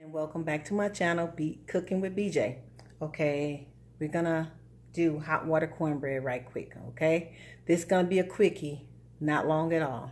And welcome back to my channel, Cooking with BJ. Okay, we're gonna do hot water cornbread right quick. Okay, this is gonna be a quickie, not long at all.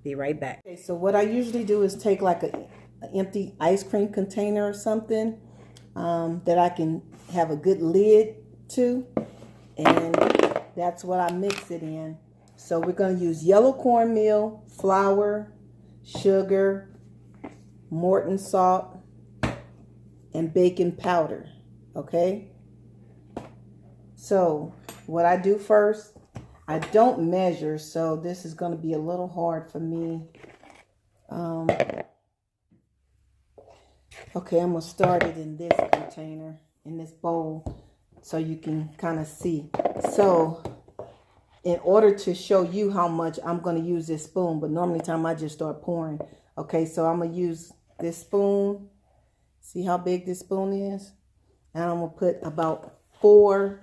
Be right back. Okay, so what I usually do is take like an empty ice cream container or something that I can have a good lid to, and that's what I mix it in. So we're gonna use yellow cornmeal, flour, sugar, Morton salt, and baking powder. Okay, so what I do first, I don't measure, so this is going to be a little hard for me. Okay, I'm going to start it in this container, in this bowl, so you can kind of see. So in order to show you how much, I'm going to use this spoon, but normally time I just start pouring. Okay, so I'm going to use this spoon. See how big this spoon is? And I'm going to put about 4.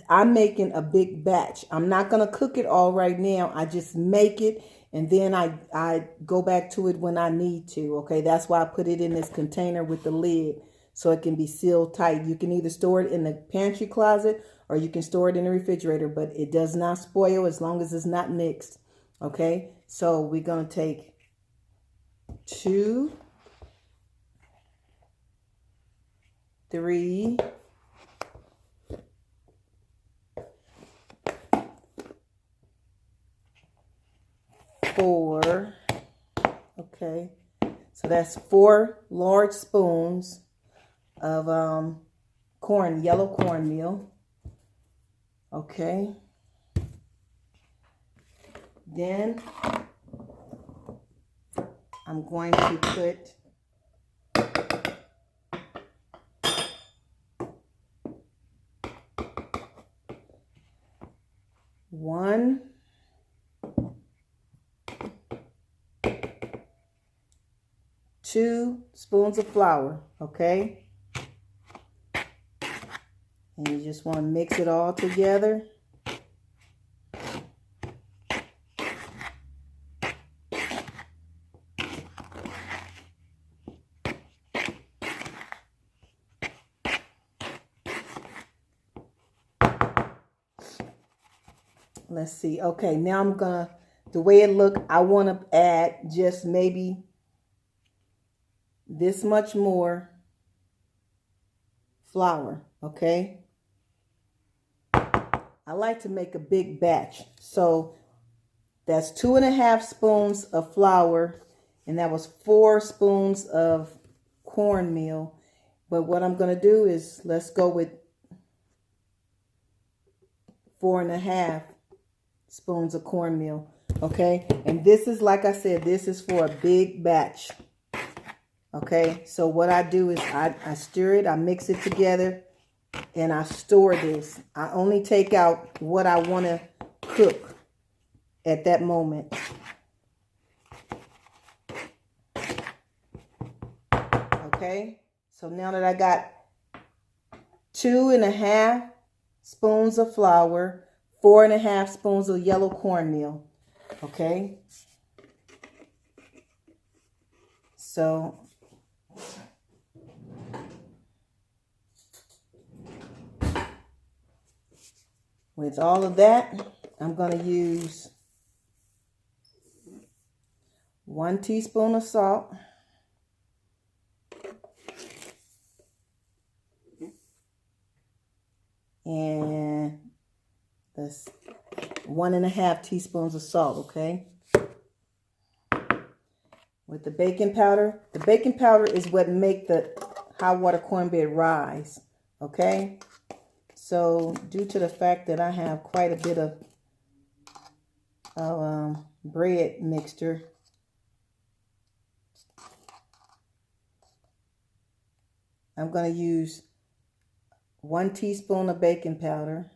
I'm making a big batch. I'm not going to cook it all right now. I just make it, and then I go back to it when I need to. Okay, that's why I put it in this container with the lid, so it can be sealed tight. You can either store it in the pantry closet or you can store it in the refrigerator, but it does not spoil as long as it's not mixed. Okay, so we're going to take 2, 3, 4. Okay, so that's 4 large spoons of yellow cornmeal. Okay, then I'm going to put 1, 2 spoons of flour. Okay, and you just want to mix it all together. Let's see. Okay, now I'm gonna, the way it look, I want to add just maybe this much more flour. Okay, I like to make a big batch, so that's 2.5 spoons of flour, and that was 4 spoons of cornmeal. But what I'm gonna do is, let's go with 4.5 spoons of cornmeal. Okay, and this is, like I said, this is for a big batch. Okay, so what I do is I stir it, I mix it together, and I store this. I only take out what I want to cook at that moment. Okay, so now that I got 2.5 spoons of flour, 4.5 spoons of yellow cornmeal. Okay, so with all of that, I'm going to use 1 teaspoon of salt, and that's 1.5 teaspoons of salt. Okay, with the baking powder. The baking powder is what make the hot water cornbread rise. Okay, so due to the fact that I have quite a bit of bread mixture, I'm going to use 1 teaspoon of baking powder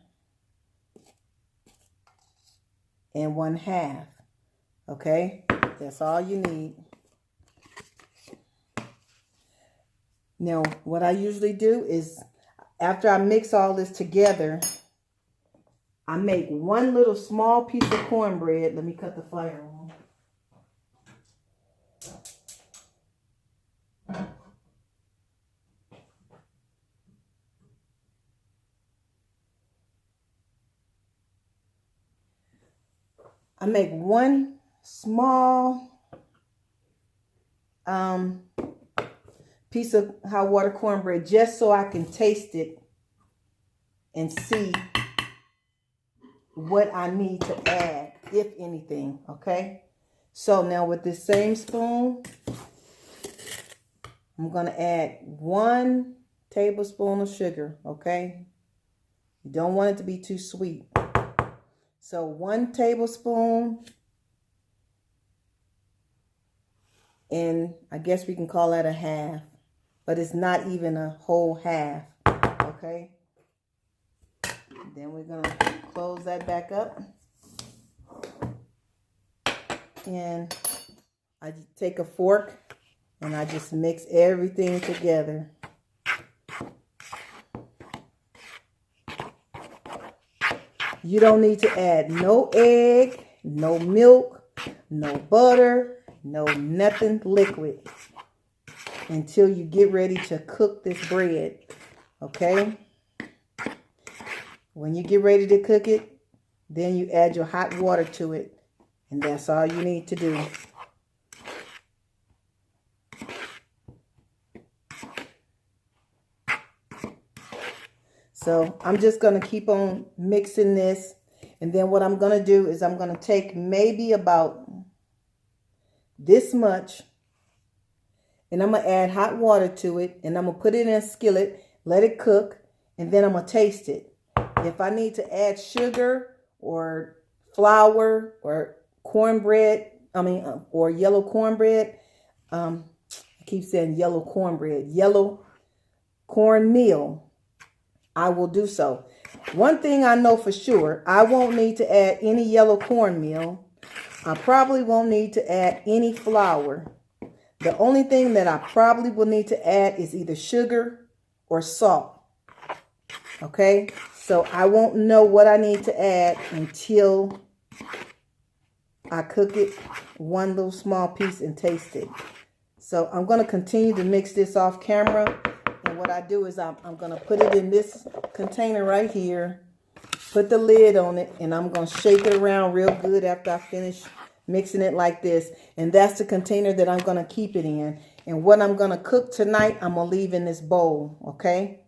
and 1/2. Okay, that's all you need. Now, what I usually do is, after I mix all this together, I make 1 little small piece of cornbread. Let me cut the fire on. I make one small piece of hot water cornbread just so I can taste it and see what I need to add, if anything, okay? So now with this same spoon, I'm going to add 1 tablespoon of sugar, okay? You don't want it to be too sweet. So 1 tablespoon, and I guess we can call that a half, but it's not even a whole half, okay? Then we're going to close that back up. And I take a fork and I just mix everything together. You don't need to add no egg, no milk, no butter, no nothing liquid until you get ready to cook this bread, okay? When you get ready to cook it, then you add your hot water to it, and that's all you need to do. So I'm just going to keep on mixing this. And then what I'm going to do is I'm going to take maybe about this much. And I'm going to add hot water to it. And I'm going to put it in a skillet. Let it cook. And then I'm going to taste it. If I need to add sugar or flour or cornbread, or yellow cornbread. I keep saying yellow cornbread. Yellow cornmeal. I will do so. One thing I know for sure, I won't need to add any yellow cornmeal. I probably won't need to add any flour. The only thing that I probably will need to add is either sugar or salt. Okay, so I won't know what I need to add until I cook it one little small piece and taste it. So I'm going to continue to mix this off camera. And what I do is I'm going to put it in this container right here, put the lid on it, and I'm going to shake it around real good after I finish mixing it like this. And that's the container that I'm going to keep it in. And what I'm going to cook tonight, I'm going to leave in this bowl, okay?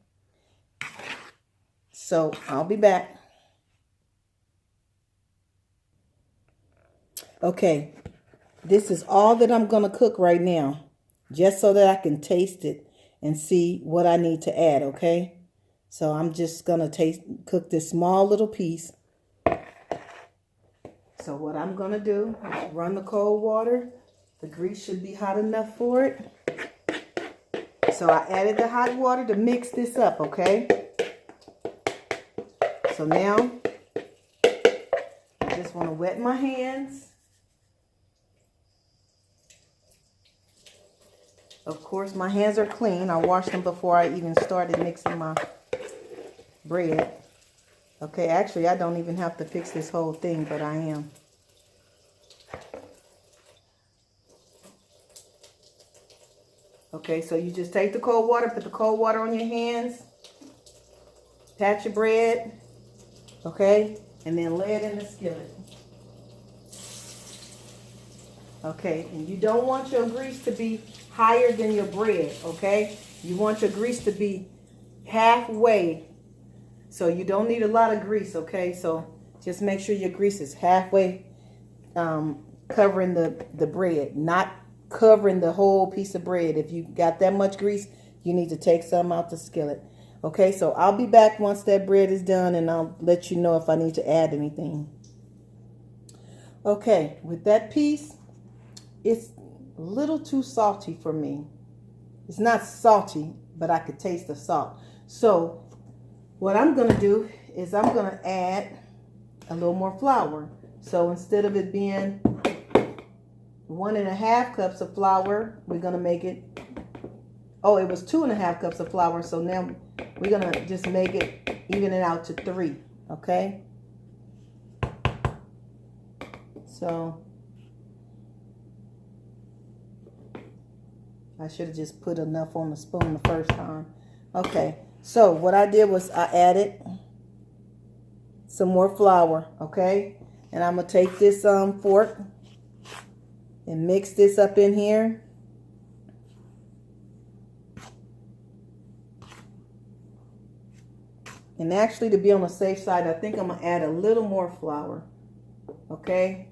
So I'll be back. Okay, this is all that I'm going to cook right now, just so that I can taste it and see what I need to add, okay? So I'm just going to cook this small little piece. So what I'm going to do is run the cold water. The grease should be hot enough for it. So I added the hot water to mix this up, okay? So now I just want to wet my hands. Of course, my hands are clean. I washed them before I even started mixing my bread. Okay, actually, I don't even have to fix this whole thing, but I am. Okay, so you just take the cold water, put the cold water on your hands, pat your bread, okay, and then lay it in the skillet. Okay, and you don't want your grease to be higher than your bread, okay? You want your grease to be halfway. So you don't need a lot of grease, okay? So just make sure your grease is halfway covering the bread, not covering the whole piece of bread. If you got that much grease, you need to take some out the skillet. Okay, so I'll be back once that bread is done, and I'll let you know if I need to add anything. Okay, with that piece, it's a little too salty for me. It's not salty, but I could taste the salt. So what I'm going to do is I'm going to add a little more flour. So instead of it being 1.5 cups of flour, we're going to make it, oh, it was 2.5 cups of flour. So now we're going to just make it, even it out to 3, okay? So I should have just put enough on the spoon the first time. Okay, so what I did was I added some more flour, okay? And I'm going to take this fork and mix this up in here. And actually, to be on the safe side, I think I'm going to add a little more flour. Okay?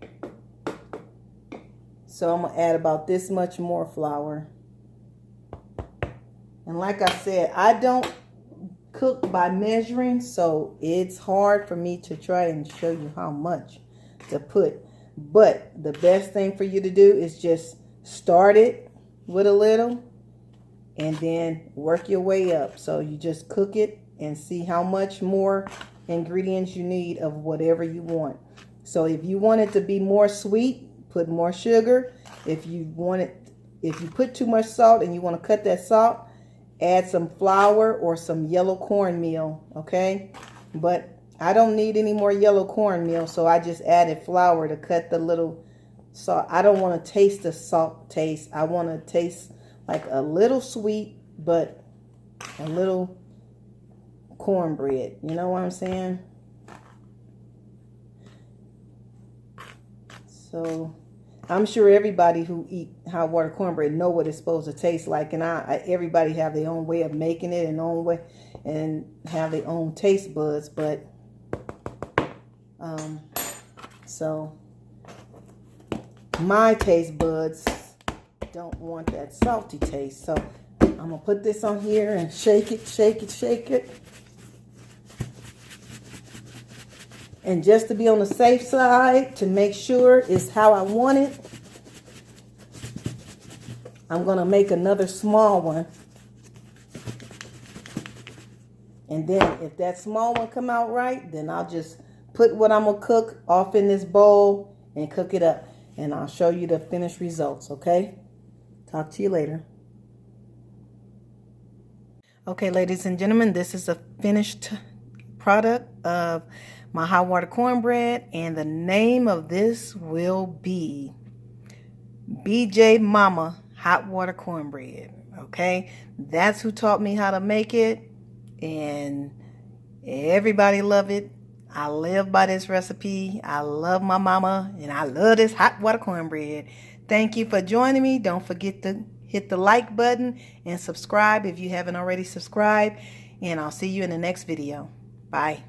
So I'm going to add about this much more flour. And like I said, I don't cook by measuring, so it's hard for me to try and show you how much to put. But the best thing for you to do is just start it with a little and then work your way up. So you just cook it and see how much more ingredients you need of whatever you want. So if you want it to be more sweet, put more sugar. If you put too much salt and you want to cut that salt, add some flour or some yellow cornmeal, okay? But I don't need any more yellow cornmeal, so I just added flour to cut the little salt. I don't want to taste the salt taste. I want to taste like a little sweet, but a little cornbread. You know what I'm saying? So I'm sure everybody who eat hot water cornbread know what it's supposed to taste like, and everybody have their own way of making it and own way and have their own taste buds, but so my taste buds don't want that salty taste. So I'm gonna put this on here and shake it, shake it, shake it. And just to be on the safe side, to make sure it's how I want it, I'm going to make another small one. And then if that small one come out right, then I'll just put what I'm going to cook off in this bowl and cook it up. And I'll show you the finished results, okay? Talk to you later. Okay, ladies and gentlemen, this is a finished product of my hot water cornbread, and the name of this will be BJ Momma hot water cornbread. Okay, that's who taught me how to make it, and everybody love it. I live by this recipe. I love my mama, and I love this hot water cornbread. Thank you for joining me. Don't forget to hit the like button and subscribe if you haven't already subscribed, and I'll see you in the next video. Bye.